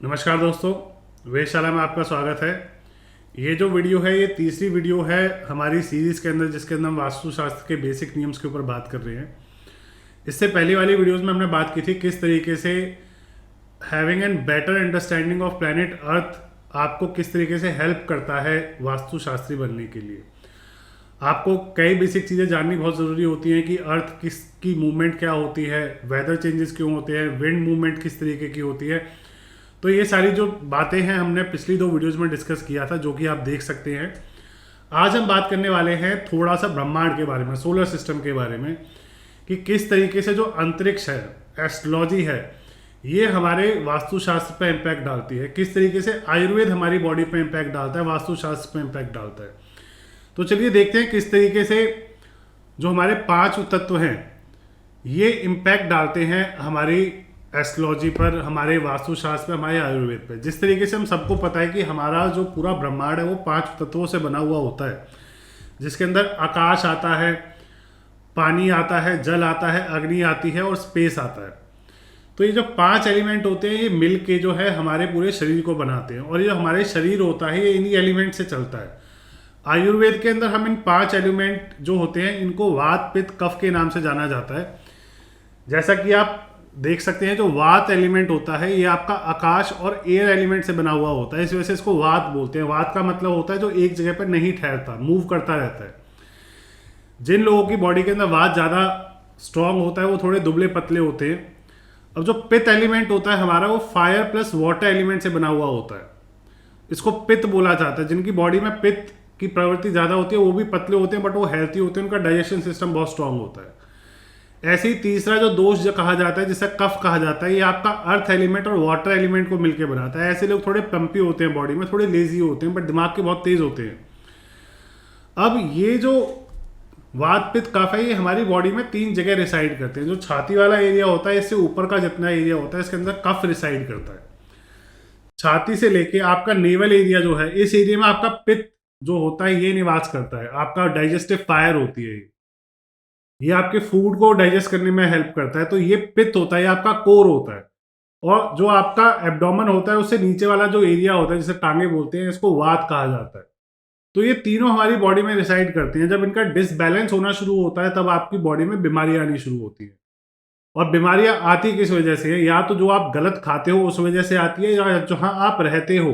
नमस्कार दोस्तों, वेधशाला में आपका स्वागत है। ये जो वीडियो है ये तीसरी वीडियो है हमारी सीरीज़ के अंदर, जिसके अंदर हम वास्तुशास्त्र के बेसिक नियम्स के ऊपर बात कर रहे हैं। इससे पहली वाली वीडियोस में हमने बात की थी किस तरीके से having an better understanding of planet Earth आपको किस तरीके से हेल्प करता है वास्तुशास्त्री बनने के लिए। आपको कई बेसिक चीज़ें जाननी बहुत ज़रूरी होती हैं कि अर्थ किसकी मूवमेंट क्या होती है, वेदर चेंजेस क्यों होते हैं, विंड मूवमेंट किस तरीके की होती है। तो ये सारी जो बातें हैं हमने पिछली दो वीडियोस में डिस्कस किया था, जो कि आप देख सकते हैं। आज हम बात करने वाले हैं थोड़ा सा ब्रह्मांड के बारे में, सोलर सिस्टम के बारे में, कि किस तरीके से जो अंतरिक्ष है, एस्ट्रोलॉजी है, ये हमारे वास्तुशास्त्र पे इम्पैक्ट डालती है। किस तरीके से आयुर्वेद हमारी बॉडी पे इम्पैक्ट डालता है, वास्तुशास्त्र पे इम्पैक्ट डालता है। तो चलिए देखते हैं किस तरीके से जो हमारे पांच तत्व हैं ये इम्पैक्ट डालते हैं हमारी एस्ट्रोलॉजी पर, हमारे वास्तुशास्त्र पे, हमारे आयुर्वेद पे। जिस तरीके से हम सबको पता है कि हमारा जो पूरा ब्रह्मांड है वो पांच तत्वों से बना हुआ होता है, जिसके अंदर आकाश आता है, पानी आता है, जल आता है, अग्नि आती है और स्पेस आता है। तो ये जो पांच एलिमेंट होते हैं ये मिल के जो है हमारे पूरे शरीर को बनाते हैं, और ये जो हमारे शरीर होता है ये इन्हीं एलिमेंट से चलता है। आयुर्वेद के अंदर हम इन पांच एलिमेंट जो होते हैं इनको वात, पित्त, कफ के नाम से जाना जाता है। जैसा कि आप देख सकते हैं, जो वात एलिमेंट होता है ये आपका आकाश और एयर एलिमेंट से बना हुआ होता है, इस वजह से इसको वात बोलते हैं। वात का मतलब होता है जो एक जगह पर नहीं ठहरता, मूव करता रहता है। जिन लोगों की बॉडी के अंदर वात ज़्यादा स्ट्रांग होता है वो थोड़े दुबले पतले होते हैं। अब जो पित्त एलिमेंट होता है हमारा, वो फायर प्लस वाटर एलिमेंट से बना हुआ होता है, इसको पित्त बोला जाता है। जिनकी बॉडी में पित्त की प्रवृत्ति ज़्यादा होती है वो भी पतले होते हैं, बट वो हेल्थी होते हैं, उनका डाइजेशन सिस्टम बहुत स्ट्रांग होता है। ऐसे ही तीसरा जो दोष जो कहा जाता है, जिसे कफ कहा जाता है, ये आपका अर्थ एलिमेंट और वाटर एलिमेंट को मिलकर बनाता है। ऐसे लोग थोड़े पंपी होते हैं बॉडी में, थोड़े लेजी होते हैं, बट दिमाग के बहुत तेज होते हैं। अब ये जो वात, पित्त, कफ है ये हमारी बॉडी में तीन जगह रिसाइड करते हैं। जो छाती वाला एरिया होता है, इससे ऊपर का जितना एरिया होता है इसके अंदर कफ रिसाइड करता है। छाती से लेके आपका नेवल एरिया जो है, इस एरिया में आपका पित्त जो होता है ये निवास करता है। आपका डाइजेस्टिव फायर होती है, ये आपके फूड को डाइजेस्ट करने में हेल्प करता है। तो ये पित्त होता है, ये आपका कोर होता है। और जो आपका एब्डोमेन होता है उससे नीचे वाला जो एरिया होता है, जिसे टांगे बोलते हैं, इसको वात कहा जाता है। तो ये तीनों हमारी बॉडी में रिसाइड करते हैं। जब इनका डिसबैलेंस होना शुरू होता है तब आपकी बॉडी में बीमारियां आनी शुरू होती है। और बीमारियां आती किस वजह से है? या तो जो आप गलत खाते हो उस वजह से आती है, या जहां आप रहते हो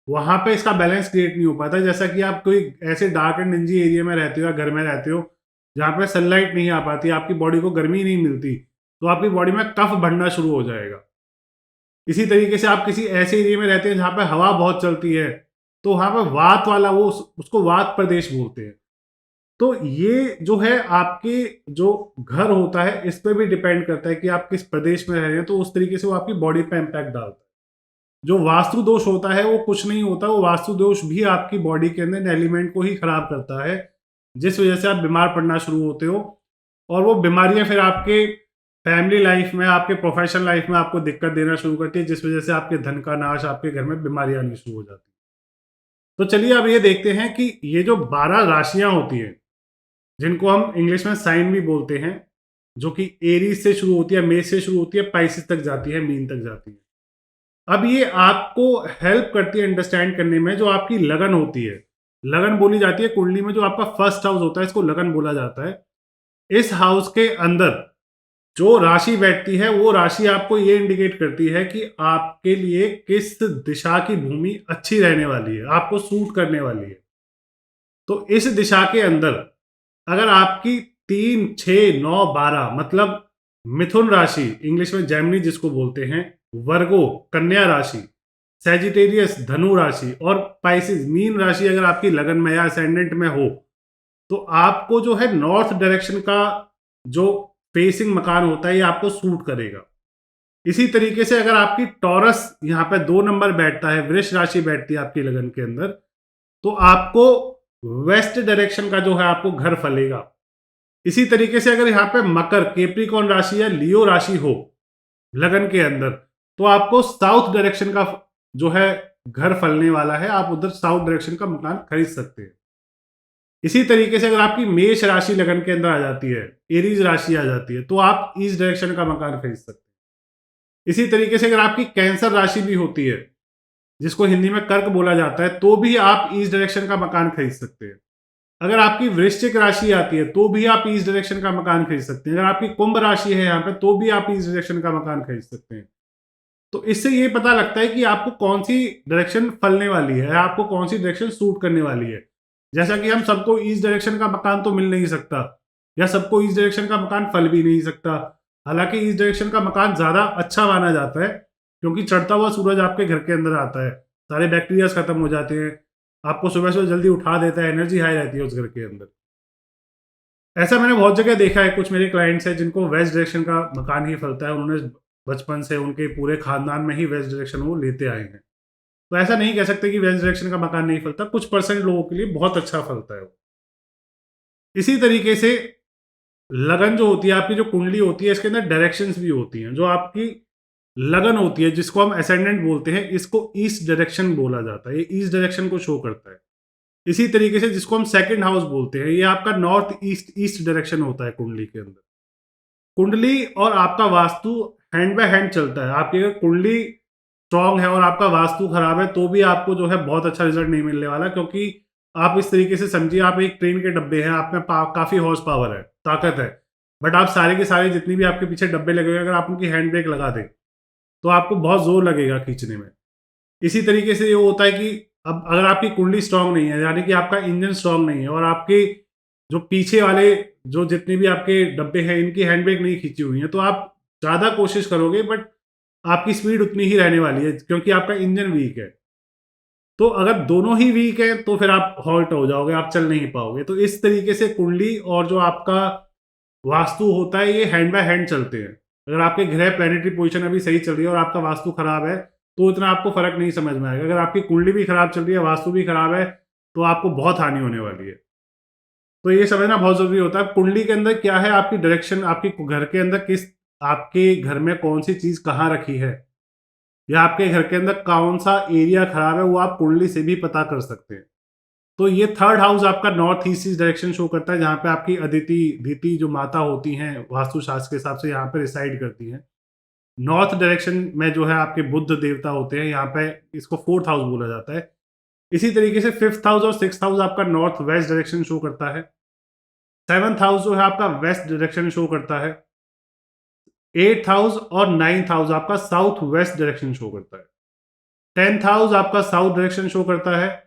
वहां पे इसका बैलेंस क्रिएट नहीं हो पाता। जैसा कि आप कोई ऐसे डार्क एंड डिंजी एरिया में रहते हो या घर में रहते हो जहाँ पे सनलाइट नहीं आ पाती, आपकी बॉडी को गर्मी नहीं मिलती, तो आपकी बॉडी में कफ बढ़ना शुरू हो जाएगा। इसी तरीके से आप किसी ऐसे एरिया में रहते हैं जहाँ पे हवा बहुत चलती है, तो वहां पर वात वाला वो उसको वात प्रदेश बोलते हैं। तो ये जो है आपके जो घर होता है इस पर भी डिपेंड करता है कि आप किस प्रदेश में रह रहे हैं, तो उस तरीके से वो आपकी बॉडी पे इम्पैक्ट डालता है। जो वास्तु दोष होता है वो कुछ नहीं होता, वो वास्तु दोष भी आपकी बॉडी के अंदर एलिमेंट को ही खराब करता है, जिस वजह से आप बीमार पड़ना शुरू होते हो। और वो बीमारियां फिर आपके फैमिली लाइफ में, आपके प्रोफेशनल लाइफ में आपको दिक्कत देना शुरू करती है, जिस वजह से आपके धन का नाश, आपके घर में बीमारियां आनी शुरू हो जाती है। तो चलिए अब ये देखते हैं कि ये जो 12 राशियां होती हैं, जिनको हम इंग्लिश में साइन भी बोलते हैं, जो कि एरीज से शुरू होती है, मेष से शुरू होती है, पाइसिस तक जाती है, मीन तक जाती है। अब ये आपको हेल्प करती है अंडरस्टैंड करने में। जो आपकी लगन होती है, लगन बोली जाती है कुंडली में, जो आपका फर्स्ट हाउस होता है इसको लगन बोला जाता है। इस हाउस के अंदर जो राशि बैठती है वो राशि आपको ये इंडिकेट करती है कि आपके लिए किस दिशा की भूमि अच्छी रहने वाली है, आपको सूट करने वाली है। तो इस दिशा के अंदर अगर आपकी 3, 6, 9, 12 मतलब मिथुन राशि, इंग्लिश में जेमिनी जिसको बोलते हैं, वर्गो कन्या राशि, सैजिटेरियस धनु राशि और पाइसिस मीन राशि अगर आपकी लगन में या असेंडेंट में हो, तो आपको जो है नॉर्थ डायरेक्शन का जो फेसिंग मकान होता है ये आपको सूट करेगा। इसी तरीके से अगर आपकी टॉरस यहाँ पे 2 नंबर बैठता है, वृष राशि बैठती है आपकी लगन के अंदर, तो आपको वेस्ट डायरेक्शन का जो है आपको घर फलेगा। इसी तरीके से अगर यहाँ पे मकर, केप्रिकॉन राशि या लियो राशि हो लगन के अंदर, तो आपको साउथ डायरेक्शन का जो है घर फलने वाला है, आप उधर साउथ डायरेक्शन का मकान खरीद सकते हैं। इसी तरीके से अगर आपकी मेष राशि लगन के अंदर आ जाती है, एरीज राशि आ जाती है, तो आप ईस्ट डायरेक्शन का मकान खरीद सकते हैं। इसी तरीके से अगर आपकी कैंसर राशि भी होती है, जिसको हिंदी में कर्क बोला जाता है, तो भी आप ईस्ट डायरेक्शन का मकान खरीद सकते हैं। अगर आपकी वृश्चिक राशि आती है तो भी आप ईस्ट डायरेक्शन का मकान खरीद सकते हैं। अगर आपकी कुंभ राशि है यहाँ पे तो भी आप ईस्ट डायरेक्शन का मकान खरीद सकते हैं। तो इससे ये पता लगता है कि आपको कौन सी डायरेक्शन फलने वाली है, आपको कौन सी डायरेक्शन सूट करने वाली है। जैसा कि हम सबको ईस्ट डायरेक्शन का मकान तो मिल नहीं सकता, या सबको ईस्ट डायरेक्शन का मकान फल भी नहीं सकता। हालांकि ईस्ट डायरेक्शन का मकान ज्यादा अच्छा माना जाता है, क्योंकि चढ़ता हुआ सूरज आपके घर के अंदर आता है, सारे बैक्टीरिया खत्म हो जाते हैं, आपको सुबह सुबह जल्दी उठा देता है, एनर्जी हाई रहती है उस घर के अंदर। ऐसा मैंने बहुत जगह देखा है, कुछ मेरे क्लाइंट्स हैं जिनको वेस्ट डायरेक्शन का मकान ही फलता है, उन्होंने बचपन से उनके पूरे खानदान में ही वेस्ट डायरेक्शन वो लेते आए हैं। तो ऐसा नहीं कह सकते कि वेस्ट डायरेक्शन का मकान नहीं फलता, कुछ परसेंट लोगों के लिए बहुत अच्छा फलता है वो। इसी तरीके से लगन जो होती है, आपकी जो कुंडली होती है, इसके अंदर डायरेक्शंस भी होती हैं। जो आपकी लगन होती है, जिसको हम असेंडेंट बोलते हैं, इसको ईस्ट डायरेक्शन बोला जाता है, ये ईस्ट डायरेक्शन को शो करता है। इसी तरीके से जिसको हम सेकंड हाउस बोलते हैं, ये आपका नॉर्थ ईस्ट ईस्ट डायरेक्शन होता है कुंडली के अंदर। कुंडली और आपका वास्तु हैंड बाय हैंड चलता है। आपकी अगर कुंडली स्ट्रांग है और आपका वास्तु खराब है तो भी आपको जो है बहुत अच्छा रिजल्ट नहीं मिलने वाला, क्योंकि आप इस तरीके से समझिए, आप एक ट्रेन के डब्बे हैं, आप में काफी हॉर्स पावर है, ताकत है, बट आप सारे के सारे जितनी भी आपके पीछे डब्बे लगे हुए हैं, अगर आप उनकी हैंड ब्रेक लगा दें तो आपको बहुत जोर लगेगा खींचने में। इसी तरीके से ये होता है कि अब अगर आपकी कुंडली स्ट्रांग नहीं है, यानी कि आपका इंजन स्ट्रांग नहीं है, और आपके जो पीछे वाले जो जितने भी आपके डब्बे हैं, इनकी हैंड ब्रेक नहीं खींची हुई है, तो आप ज़्यादा कोशिश करोगे बट आपकी स्पीड उतनी ही रहने वाली है, क्योंकि आपका इंजन वीक है। तो अगर दोनों ही वीक है तो फिर आप हॉल्ट हो जाओगे, आप चल नहीं पाओगे। तो इस तरीके से कुंडली और जो आपका वास्तु होता है, ये हैंड बाय हैंड चलते हैं। अगर आपके ग्रह प्लैनेटरी पोजीशन अभी सही चल रही है और आपका वास्तु खराब है, तो इतना आपको फर्क नहीं समझ में आएगा। अगर आपकी कुंडली भी खराब चल रही है, वास्तु भी खराब है, तो आपको बहुत हानि होने वाली है। तो ये समझना बहुत जरूरी होता है कुंडली के अंदर क्या है, आपकी डायरेक्शन, आपके घर के अंदर किस, आपके घर में कौन सी चीज कहाँ रखी है, या आपके घर के अंदर कौन सा एरिया खराब है, वो आप कुंडली से भी पता कर सकते हैं। तो ये थर्ड हाउस आपका नॉर्थ ईस्ट डायरेक्शन शो करता है, जहाँ पे आपकी अदिति दीति जो माता होती हैं वास्तुशास्त्र के हिसाब से यहाँ पे रिसाइड करती हैं। नॉर्थ डायरेक्शन में जो है आपके बुद्ध देवता होते हैं, यहाँ पे इसको फोर्थ हाउस बोला जाता है। इसी तरीके से फिफ्थ हाउस और सिक्स्थ हाउस आपका नॉर्थ वेस्ट डायरेक्शन शो करता है। सेवंथ हाउस जो है आपका वेस्ट डायरेक्शन शो करता है। एट्थ हाउस और नाइन्थ हाउस आपका साउथ वेस्ट डायरेक्शन शो करता है। टेंथ हाउस आपका साउथ डायरेक्शन शो करता है।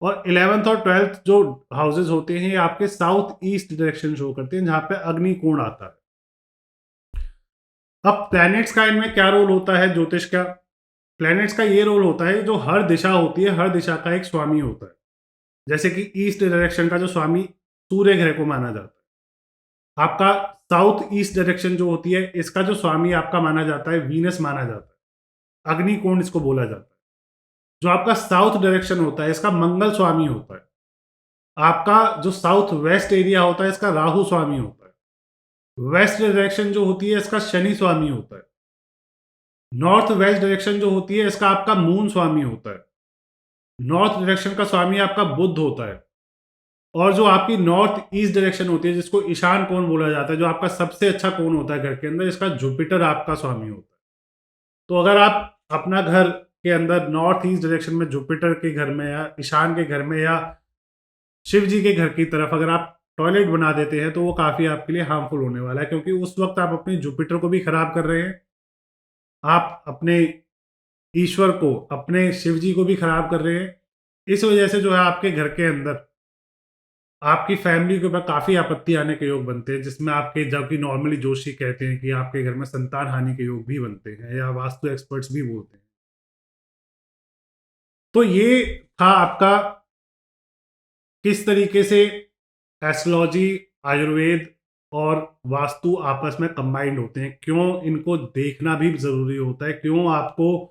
और 11th और 12th जो हाउसेज होते हैं, ये आपके साउथ ईस्ट डायरेक्शन शो करते हैं, जहां पे अग्नि कोण आता है। अब प्लैनेट्स का इनमें क्या रोल होता है ज्योतिष का? प्लैनेट्स का ये रोल होता है, जो हर दिशा होती है, हर दिशा का एक स्वामी होता है। जैसे कि ईस्ट डायरेक्शन का जो स्वामी सूर्य ग्रह को माना जाता है। आपका साउथ ईस्ट डायरेक्शन जो होती है, इसका जो स्वामी आपका माना जाता है, वीनस माना जाता है, अग्नि कोण इसको बोला जाता है। जो आपका साउथ डायरेक्शन होता है, इसका मंगल स्वामी होता है। आपका जो साउथ वेस्ट एरिया होता है, इसका राहु स्वामी होता है। वेस्ट डायरेक्शन जो होती है, इसका शनि स्वामी होता है। नॉर्थ वेस्ट डायरेक्शन जो होती है, इसका आपका मून स्वामी होता है। नॉर्थ डायरेक्शन का स्वामी आपका बुध होता है। और जो आपकी नॉर्थ ईस्ट डायरेक्शन होती है, जिसको ईशान कोण बोला जाता है, जो आपका सबसे अच्छा कोण होता है घर के अंदर, इसका जुपिटर आपका स्वामी होता है। तो अगर आप अपना घर के अंदर नॉर्थ ईस्ट डायरेक्शन में जुपिटर के घर में, या ईशान के घर में, या शिव जी के घर की तरफ अगर आप टॉयलेट बना देते हैं, तो वो काफ़ी आपके लिए हार्मफुल होने वाला है, क्योंकि उस वक्त आप अपने जुपिटर को भी खराब कर रहे हैं, आप अपने ईश्वर को, अपने शिव जी को भी खराब कर रहे हैं। इस वजह से जो है आपके घर के अंदर आपकी फैमिली के ऊपर काफ़ी आपत्ति आने के योग बनते हैं, जिसमें आपके, जबकि नॉर्मली जोशी कहते हैं कि आपके घर में संतान हानि के योग भी बनते हैं, या वास्तु एक्सपर्ट्स भी बोलते हैं। तो ये था आपका किस तरीके से एस्ट्रोलॉजी, आयुर्वेद और वास्तु आपस में कंबाइंड होते हैं, क्यों इनको देखना भी ज़रूरी होता है, क्यों आपको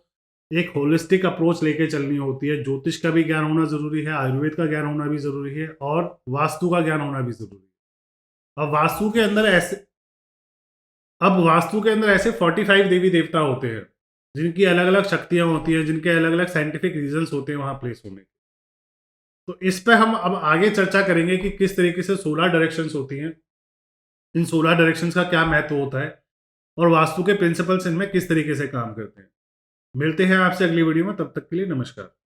एक होलिस्टिक अप्रोच लेके चलनी होती है। ज्योतिष का भी ज्ञान होना ज़रूरी है, आयुर्वेद का ज्ञान होना भी ज़रूरी है, और वास्तु का ज्ञान होना भी ज़रूरी है। अब वास्तु के अंदर ऐसे 45 देवी देवता होते हैं, जिनकी अलग अलग शक्तियाँ होती हैं, जिनके अलग अलग साइंटिफिक रीजंस होते हैं वहाँ प्लेस होने के। तो इस पे हम अब आगे चर्चा करेंगे कि किस तरीके से 16 डायरेक्शंस होती हैं, इन 16 डायरेक्शंस का क्या महत्व होता है, और वास्तु के प्रिंसिपल्स इनमें किस तरीके से काम करते हैं। मिलते हैं आपसे अगली वीडियो में, तब तक के लिए नमस्कार।